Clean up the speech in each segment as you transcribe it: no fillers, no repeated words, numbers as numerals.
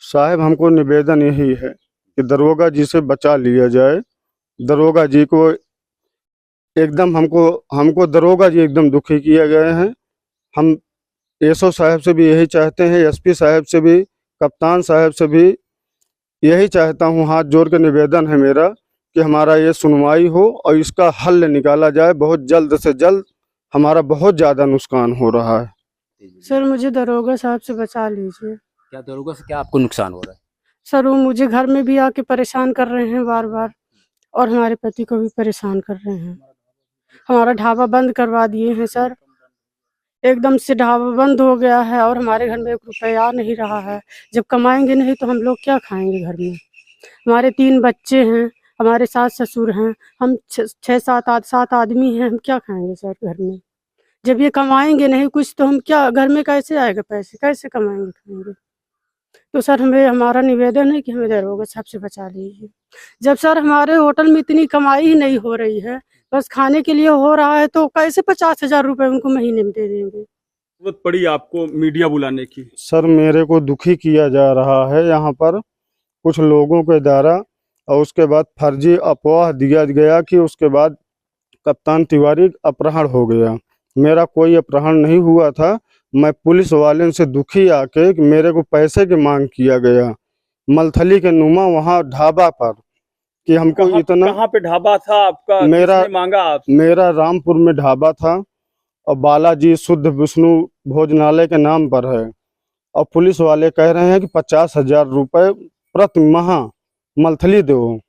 साहब हमको निवेदन यही है कि दरोगा जी से बचा लिया जाए। दरोगा जी को एकदम हमको दरोगा जी एकदम दुखी किए गए हैं। हम एसओ साहब से भी यही चाहते हैं, एसपी साहब से भी, कप्तान साहब से भी यही चाहता हूँ, हाथ जोड़ के निवेदन है मेरा कि हमारा ये सुनवाई हो और इसका हल निकाला जाए बहुत जल्द से जल्द। हमारा बहुत ज़्यादा नुकसान हो रहा है। सर मुझे दरोगा साहब से बचा लीजिए। क्या दरोगा से क्या आपको नुकसान हो रहा है? सर वो मुझे घर में भी आके परेशान कर रहे हैं बार बार, और हमारे पति को भी परेशान कर रहे हैं। हमारा ढाबा बंद करवा दिए हैं सर, एकदम से ढाबा बंद हो गया है और हमारे घर में 1 रुपया आ नहीं रहा है। जब कमाएंगे नहीं तो हम लोग क्या खाएंगे घर में? हमारे 3 बच्चे हैं, हमारे सास ससुर हैं, हम 6-7 आदमी हैं, हम क्या खाएंगे सर घर में? जब ये कमाएंगे नहीं कुछ तो हम क्या, घर में कैसे आएगा पैसे, कैसे कमाएंगे खाएंगे? तो सर हमें, हमारा निवेदन है कि हमें दरोगा साहब से बचा लीजिए। जब सर हमारे होटल में इतनी कमाई ही नहीं हो रही है, बस खाने के लिए हो रहा है, तो कैसे 50,000 रुपए उनको महीने में दे देंगे? जरूरत पड़ी आपको मीडिया बुलाने की? सर मेरे को दुखी किया जा रहा है यहाँ पर कुछ लोगों के द्वारा, और उसके बाद फर्जी अफवाह दिया गया कि उसके बाद कप्तान तिवारी अपहरण हो गया। मेरा कोई अपहरण नहीं हुआ था। मैं पुलिस वाले से दुखी आके कि मेरे को पैसे की मांग किया गया मलथली के नुमा वहाँ ढाबा पर, कि हमको इतना। कहाँ पे ढाबा था आपका? मेरा किसने मांगा आप? मेरा रामपुर में ढाबा था और बालाजी शुद्ध विष्णु भोजनालय के नाम पर है, और पुलिस वाले कह रहे हैं कि 50,000 रुपये प्रति माह मलथली दो।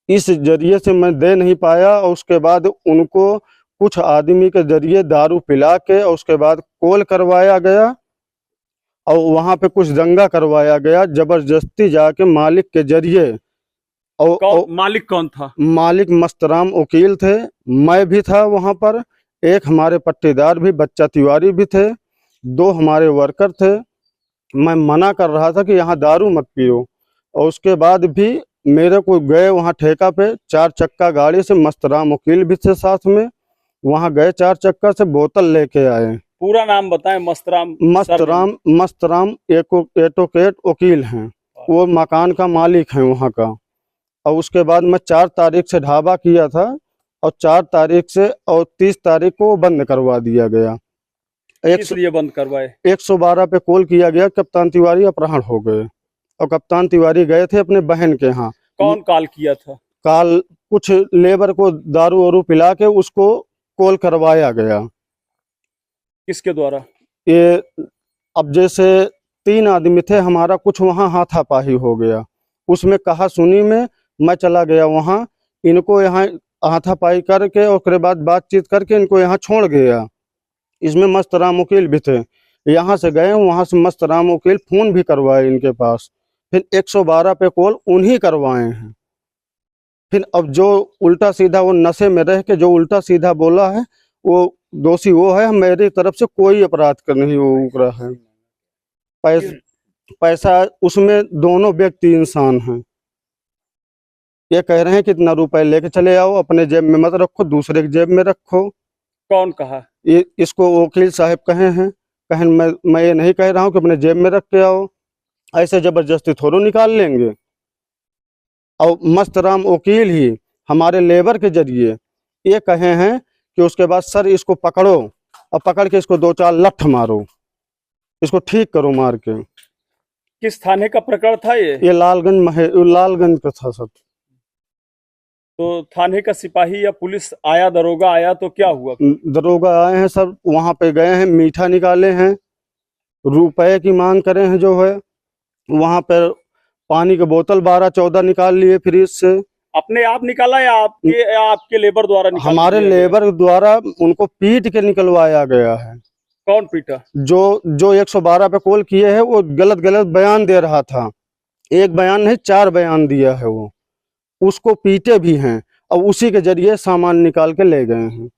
इस जरिए से मैं दे नहीं पाया, और उसके बाद उनको कुछ आदमी के जरिए दारू पिला के और उसके बाद कॉल करवाया गया और वहाँ पे कुछ दंगा करवाया गया जबरदस्ती जाके मालिक के जरिए। और मालिक कौन था? मालिक मस्तराम वकील थे, मैं भी था वहाँ पर, एक हमारे पट्टीदार भी बच्चा तिवारी भी थे, 2 हमारे वर्कर थे। मैं मना कर रहा था कि यहाँ दारू मत पियो, और उसके बाद भी मेरे को गए वहाँ ठेका पे 4 चक्का गाड़ी से, मस्तराम वकील भी थे साथ में, वहाँ गए 4 चक्का से बोतल लेके आए। पूरा नाम बताएं। मस्तराम एडवोकेट वकील हैं, वो मकान का मालिक है वहाँ का। और उसके बाद मैं 4 तारीख से ढाबा किया था और 4 तारीख से और 30 तारीख को बंद करवा दिया गया। इसलिए बंद करवाए? 112 पे कॉल किया गया, कप्तान तिवारी अपहरण हो गए, और कप्तान तिवारी गए थे अपने बहन के यहाँ। कौन कॉल किया था? कॉल कुछ लेबर को दारू वारू पिला के उसको कॉल करवाया गया। किसके द्वारा? ये अब जैसे 3 आदमी थे, हमारा कुछ वहाँ हाथापाही हो गया, उसमें कहा सुनी में मैं चला गया वहाँ, इनको यहाँ हाथापाई करके और उसके बाद बातचीत करके इनको यहाँ छोड़ गया। इसमें मस्तराम वकील भी थे, यहाँ से गए, वहाँ से मस्तराम वकील फ़ोन भी करवाए इनके पास, फिर 112 पे कॉल उन्हीं करवाए हैं। फिर अब जो उल्टा सीधा वो नशे में रह के जो उल्टा सीधा बोला है वो दोषी वो है। मेरी तरफ से कोई अपराध कर नहीं वो उकरा है। पैसा उसमें दोनों व्यक्ति इंसान हैं। ये कह रहे हैं कि इतना रुपए लेके चले आओ, अपने जेब में मत रखो, दूसरे की जेब में रखो। कौन कहा? ये इसको वकील साहब कहे हैं। मैं ये नहीं कह रहा हूँ कि अपने जेब में रख के आओ, ऐसे जबरदस्ती थोड़ा निकाल लेंगे। और मस्तराम वकील ही हमारे लेबर के जरिए ये कहे हैं कि उसके बाद सर इसको पकड़ो और पकड़ के इसको 2-4 लठ मारो, इसको ठीक करो मार के। किस थाने का प्रकरण था ये? ये लालगंज का था सर। तो थाने का सिपाही या पुलिस आया, दरोगा आया तो क्या हुआ? दरोगा आए हैं सर, वहाँ पे गए हैं, मीठा निकाले हैं, रुपए की मांग करे हैं जो है, वहाँ पर पानी की बोतल 12-14 निकाल लिए फ्रिज से। अपने आप निकाला या आपके लेबर द्वारा निकाला? हमारे लेबर द्वारा उनको पीट के निकलवाया गया है। कौन पीटा? जो 112 पे कॉल किए हैं वो गलत बयान दे रहा था, 1 बयान नहीं 4 बयान दिया है वो, उसको पीटे भी हैं और उसी के जरिए सामान निकाल के ले गए हैं।